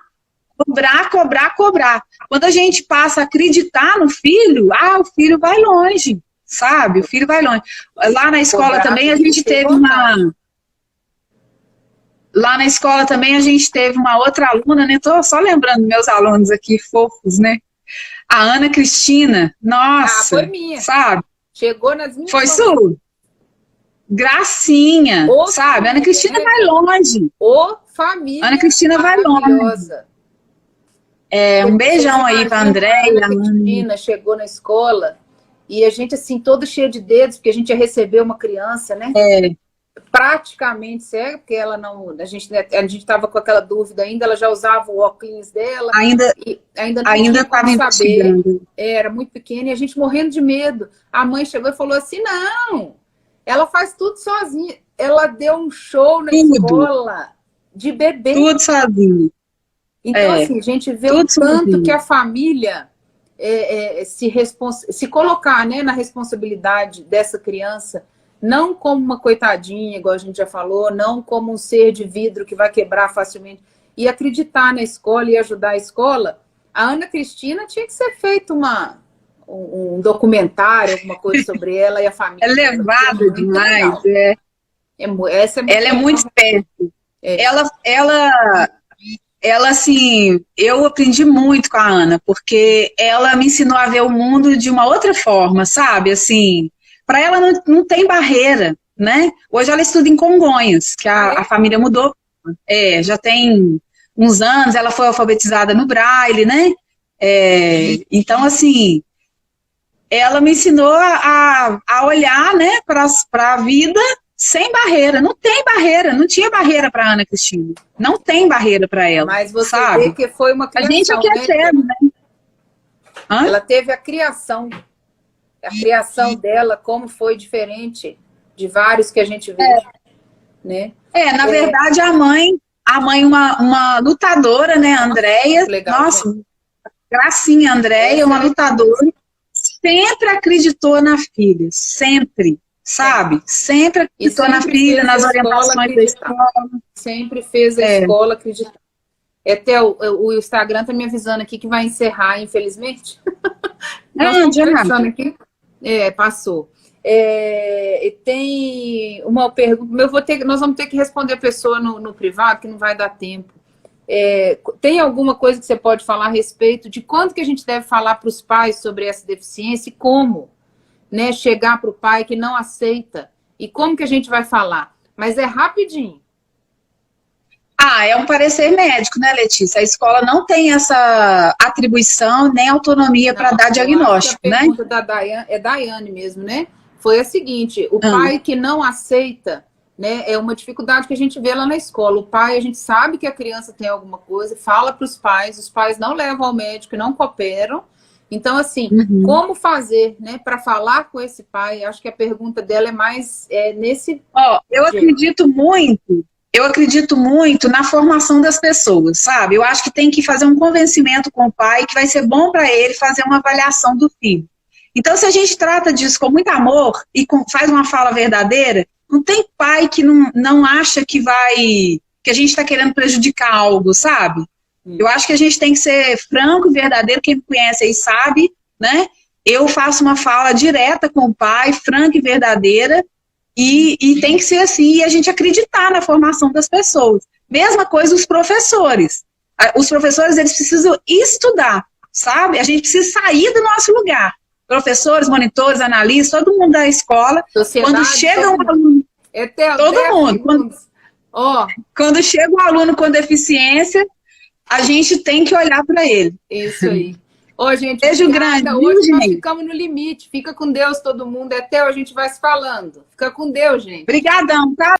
Quando a gente passa a acreditar no filho, o filho vai longe, sabe, o filho vai longe. Lá na escola também a gente teve Lá na escola também a gente teve uma outra aluna, né? Tô só lembrando meus alunos aqui, fofos, né? A Ana Cristina, nossa, foi minha. Sabe? Chegou nas minhas. Foi sua? Gracinha, sabe? Ana Cristina vai longe. Família. Ana Cristina vai longe. Um beijão aí pra Andréia. A Ana Cristina chegou na escola e a gente, assim, todo cheio de dedos, porque a gente ia receber uma criança, né? Praticamente cega, porque ela não, a gente estava com aquela dúvida ainda, ela já usava o óculos dela, ainda não estava saber, era muito pequena e a gente morrendo de medo. A mãe chegou e falou assim, não, ela faz tudo sozinha, ela deu um show na escola de bebê. Tudo sozinha. Então, assim, a gente vê o tanto que a família se colocar, né, na responsabilidade dessa criança, não como uma coitadinha, igual a gente já falou, não como um ser de vidro que vai quebrar facilmente, e acreditar na escola e ajudar a escola. A Ana Cristina tinha que ser feito um documentário, alguma coisa sobre ela e a família. É levada demais, ela é muito esperta. Ela, assim, eu aprendi muito com a Ana, porque ela me ensinou a ver o mundo de uma outra forma, sabe, assim... Para ela não tem barreira, né? Hoje ela estuda em Congonhas, que a família mudou. Já tem uns anos, ela foi alfabetizada no Braille, né? Então, assim, ela me ensinou a olhar, né, para a vida sem barreira. Não tem barreira, não tinha barreira para Ana Cristina. Não tem barreira para ela. Mas você sabe? vê que foi uma criação. A gente aqui é cego, né? Ela teve a criação dela, como foi diferente de vários que a gente vê, né? Na verdade, a mãe uma lutadora, né, Andréia? Nossa, né? Gracinha, Andréia, uma lutadora, sempre acreditou na filha, sempre, sabe? Sempre acreditou na filha, nas orientações da escola. Sempre fez a escola acreditar. Até o Instagram tá me avisando aqui que vai encerrar, infelizmente. Nós estamos conversando aqui. Passou. Tem uma pergunta, nós vamos ter que responder a pessoa no privado, que não vai dar tempo. Tem alguma coisa que você pode falar a respeito de quanto que a gente deve falar para os pais sobre essa deficiência e como, né, chegar para o pai que não aceita e como que a gente vai falar? Mas é rapidinho. É um parecer médico, né, Letícia? A escola não tem essa atribuição nem autonomia para dar diagnóstico, né? A pergunta da Daiane, Daiane mesmo, né? Foi a seguinte, o pai que não aceita, né, é uma dificuldade que a gente vê lá na escola. O pai, a gente sabe que a criança tem alguma coisa, fala para os pais não levam ao médico, não cooperam. Então, assim, como fazer, né, para falar com esse pai? Acho que a pergunta dela é mais nesse... Eu acredito muito na formação das pessoas, sabe? Eu acho que tem que fazer um convencimento com o pai que vai ser bom para ele fazer uma avaliação do filho. Então, se a gente trata disso com muito amor e faz uma fala verdadeira, não tem pai que não acha que a gente está querendo prejudicar algo, sabe? Eu acho que a gente tem que ser franco e verdadeiro, quem me conhece aí sabe, né? Eu faço uma fala direta com o pai, franca e verdadeira, e tem que ser assim, e a gente acreditar na formação das pessoas. Mesma coisa os professores. Os professores, eles precisam estudar, sabe? A gente precisa sair do nosso lugar. Professores, monitores, analistas, todo mundo da escola, quando chega um aluno... todo mundo. Quando chega um aluno com deficiência, a gente tem que olhar para ele. Isso aí. Gente, beijo grande. Hoje nós ficamos no limite. Fica com Deus todo mundo. Até a gente vai se falando. Fica com Deus, gente. Obrigadão, tá?